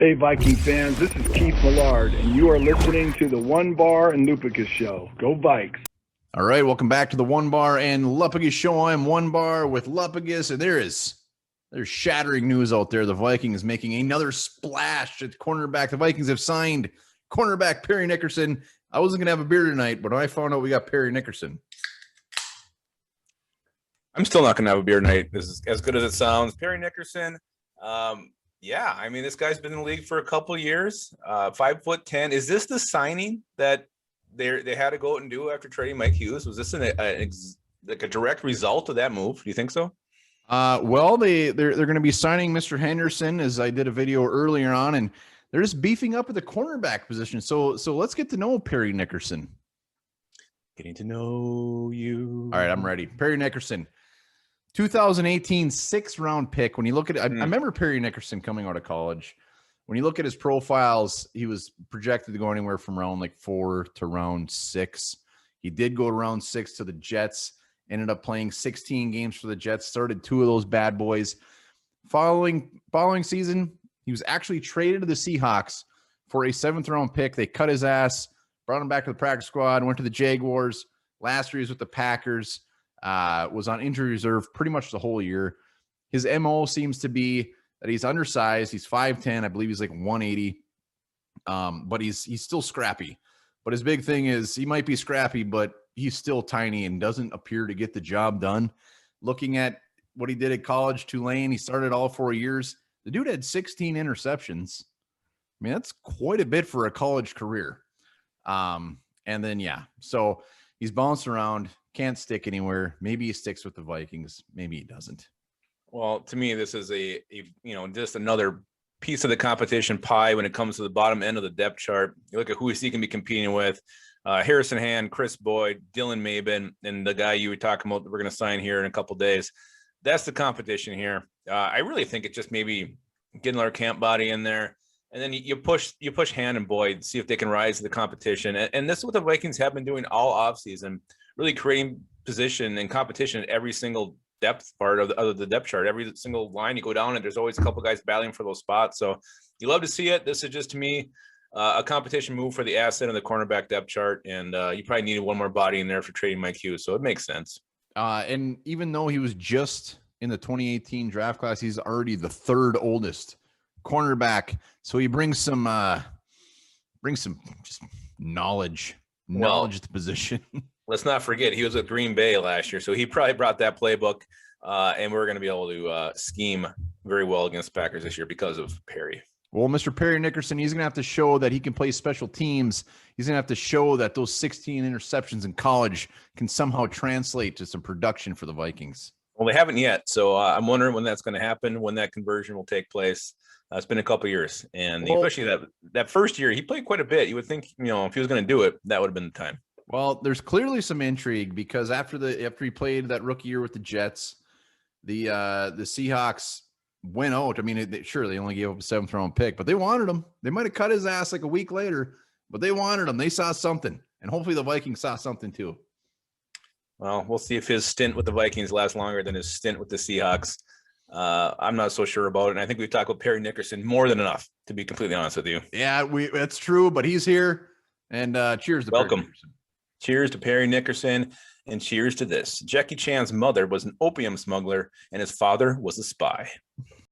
Hey, Viking fans, this is Keith Millard, and you are listening to the One Bar and Lupicus Show. Go Vikes! All right, welcome back to the One Bar and Lupicus Show. I'm One Bar with Lupicus, and there's shattering news out there. The Vikings making another splash at cornerback. The Vikings have signed cornerback Parry Nickerson. I wasn't going to have a beer tonight, but I found out we got Parry Nickerson. I'm still not going to have a beer tonight. This is as good as it sounds. Parry Nickerson. Yeah, I mean, this guy's been in the league for a couple of years. 5'10". Is this the signing that they had to go out and do after trading Mike Hughes? Was this like a direct result of that move? Do you think so? Well, they're going to be signing Mr. Henderson, as I did a video earlier on, and they're just beefing up at the cornerback position. So let's get to know Parry Nickerson. Getting to know you. All right, I'm ready. Parry Nickerson. 2018 6th-round pick. When you look at it, I remember Parry Nickerson coming out of college. When you look at his profiles, he was projected to go anywhere from round 4 to round 6. He did go to round 6 to the Jets, ended up playing 16 games for the Jets, started 2 of those bad boys. Following season, he was actually traded to the Seahawks for a 7th-round pick. They cut his ass, brought him back to the practice squad, went to the Jaguars. Last year he was with the Packers. Was on injury reserve pretty much the whole year. His MO seems to be that he's undersized. He's 5'10". I believe he's like 180. But he's still scrappy. But his big thing is he might be scrappy, but he's still tiny and doesn't appear to get the job done. Looking at what he did at college, Tulane, he started all 4 years. The dude had 16 interceptions. I mean, that's quite a bit for a college career. And then, yeah, so he's bounced around. Can't stick anywhere. Maybe he sticks with the Vikings. Maybe he doesn't. Well, to me, this is a just another piece of the competition pie when it comes to the bottom end of the depth chart. You look at who he can be competing with. Harrison Hand, Chris Boyd, Dylan Mabin, and the guy you were talking about that we're going to sign here in a couple of days. That's the competition here. I really think it's just maybe getting our camp body in there. And then you push Hand and Boyd, see if they can rise to the competition. And this is what the Vikings have been doing all offseason, really creating position and competition at every single depth part of the depth chart. Every single line you go down, and there's always a couple guys battling for those spots. So you love to see it. This is just, to me, a competition move for the asset of the cornerback depth chart. And you probably needed one more body in there for trading Mike Hughes. So it makes sense. And even though he was just in the 2018 draft class, he's already the 3rd oldest cornerback. So he brings some just knowledge to the position. Let's not forget he was with Green Bay last year, so he probably brought that playbook, and we're going to be able to scheme very well against the Packers this year because of Parry. Well, Mr. Parry Nickerson, he's going to have to show that he can play special teams. He's going to have to show that those 16 interceptions in college can somehow translate to some production for the Vikings. Well, they haven't yet, so I'm wondering when that's going to happen, when that conversion will take place. It's been a couple of years, and especially that first year, he played quite a bit. You would think, if he was going to do it, that would have been the time. Well, there's clearly some intrigue because after he played that rookie year with the Jets, the Seahawks went out. I mean, they only gave up a 7th-round pick, but they wanted him. They might have cut his ass like a week later, but they wanted him. They saw something, and hopefully the Vikings saw something too. Well, we'll see if his stint with the Vikings lasts longer than his stint with the Seahawks. I'm not so sure about it, and I think we've talked about Parry Nickerson more than enough, to be completely honest with you. Yeah, that's true, but he's here, and cheers to welcome. Parry Nickerson. Cheers to Parry Nickerson, and cheers to this. Jackie Chan's mother was an opium smuggler, and his father was a spy.